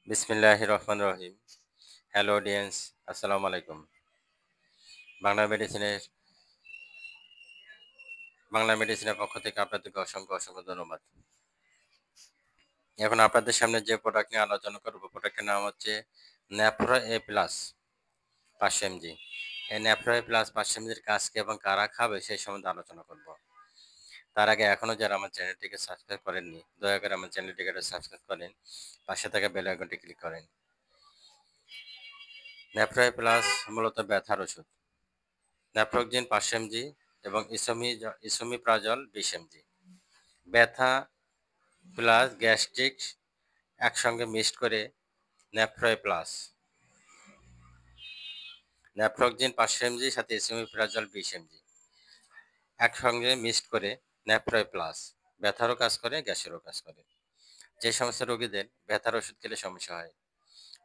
বিসমিল্লাহির রহমানির রহিম। Hello audience, আসসালামু আলাইকুম। বাংলা মেডিসিনের বাংলা মেডিসিনের পক্ষ থেকে আপনাদেরকে অসংখ্য ধন্যবাদ। এখন আপনাদের সামনে যে প্রোডাক্ট নিয়ে আলোচনা করব, প্রোডাক্টের নাম হচ্ছে ন্যাপ্রো এ প্লাস 500 এমজি। এই ন্যাপ্রো এ প্লাস 500 এমজির কাজ কি এবং কারা খাবে সেই সম্বন্ধে আলোচনা করব। তার আগে এখনও যারা আমার চ্যানেলটিকে সাবস্ক্রাইব করেননি, দয়া করে আমার চ্যানেলটিকে সাবস্ক্রাইব করেন, পাশে থাকা বেল আইকনটি ক্লিক করেন। ন্যাপ্রো এ প্লাস মূলত ব্যথার ওষুধ। ন্যাপ্রোক্সেন 500 এমজি এবং ইসোমিপ্রাজল 20 এমজি। ব্যথা প্লাস গ্যাস্ট্রিক একসঙ্গে মিক্সড করে ন্যাপ্রো প্লাস। ন্যাপ্রোক্সেন 500 এমজি সাথে ইসোমিপ্রাজল 20 এমজি একসঙ্গে মিক্সড করে ন্যাপ্রো প্লাস। ব্যথারও কাজ করে, গ্যাসেরও কাজ করে। যে সমস্ত রোগীদের ব্যথার ওষুধ খেলে সমস্যা হয়,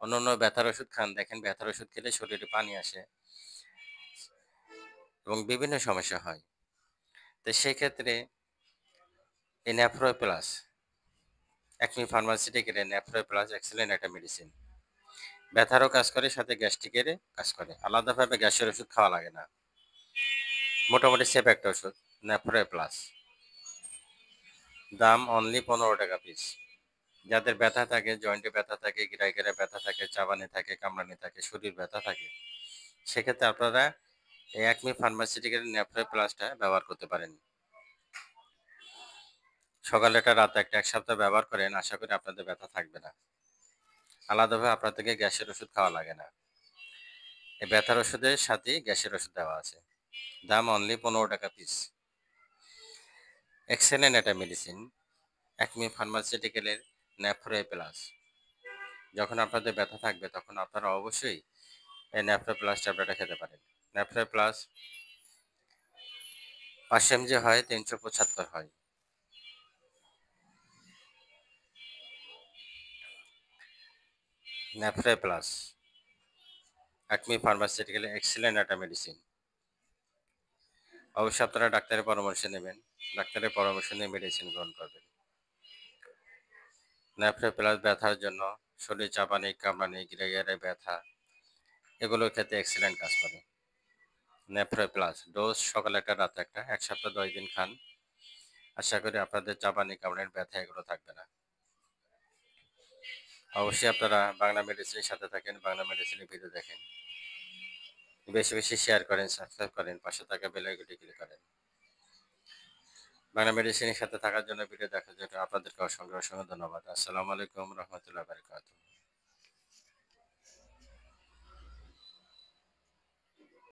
অন্য ব্যথার ওষুধ খান, দেখেন ব্যথার ওষুধ খেলে শরীরে পানি আসে এবং বিভিন্ন সমস্যা হয়। তো সেই ক্ষেত্রে এই ন্যাপ্রো প্লাস একমি ফার্মাসিউটিক্যালের ন্যাপ্রো প্লাস এক্সেলেন্ট একটা মেডিসিন। ব্যথারও কাজ করে, সাথে গ্যাস্ট্রিকের কাজ করে। আলাদাভাবে গ্যাসের ওষুধ খাওয়া লাগে না। মোটামুটি সেফ একটা ওষুধ ন্যাপ্রো প্লাস। দাম অনলি 15 টাকা পিস। যাদের ব্যথা থাকে, জয়েন্টে ব্যথা থাকে, গিরায় ব্যথা থাকে, চাবানে থাকে, কামড়ানি থাকে, শরীর ব্যথা থাকে, সেক্ষেত্রে আপনারা এই একমি ফার্মাসিউটিক্যাল ন্যাপ্রো প্লাসটা ব্যবহার করতে পারেন। সকালে একটা, রাতে একটা, 1 সপ্তাহ ব্যবহার করেন, আশা করি আপনাদের ব্যথা থাকবে না। আলাদাভাবে আপনাদেরকে গ্যাসের ওষুধ খাওয়া লাগে না। এই ব্যথার ওষুধের সাথেই গ্যাসের ওষুধ দেওয়া আছে। দাম অনলি 15 টাকা পিস। এক্সেলেন্ট একটা মেডিসিন একমি ফার্মাসিউটিক্যালের ন্যাপ্রো প্লাস। যখন আপনাদের ব্যথা থাকবে তখন আপনারা অবশ্যই এই ন্যাপ্রো প্লাস ট্যাবলেটটা খেতে পারেন। ন্যাপ্রো প্লাস 500 এমজি হয়, 375 হয়। ন্যাপ্রো প্লাস একমি ফার্মাসিউটিক্যালের এক্সেলেন্ট একটা মেডিসিন। অবশ্যই আপনারা ডাক্তারের পরামর্শ নেবেন, ডাক্তারের পরামর্শ নিয়ে মেডিসিন গ্রহণ করবেন। ন্যাপ্রো প্লাস ব্যথার জন্য, শরীর চাপানি, কামড়ানি, গিরায় ব্যথা, এগুলোর ক্ষেত্রে এক্সেলেন্ট কাজ করে। ন্যাপ্রো প্লাস ডোজ সকালে একটা, রাতে একটা, 1 সপ্তাহ 10 দিন খান। আশা করি আপনাদের চাপানি, কামড়ানির ব্যথা এগুলো থাকবে না। অবশ্যই আপনারা বাংলা মেডিসিনের সাথে থাকেন, বাংলা মেডিসিনের ভিডিও দেখেন, বেশি শেয়ার করেন, সাবস্ক্রাইব করেন, পাশে থাকা বেল আইকনটি ক্লিক করেন। বাংলা মেডিসিনের সাথে থাকার জন্য, ভিডিও দেখার জন্য আপনাদেরকে অসংখ্য ধন্যবাদ। আসসালামু আলাইকুম রহমতুল্লাহ বারকাতুহু।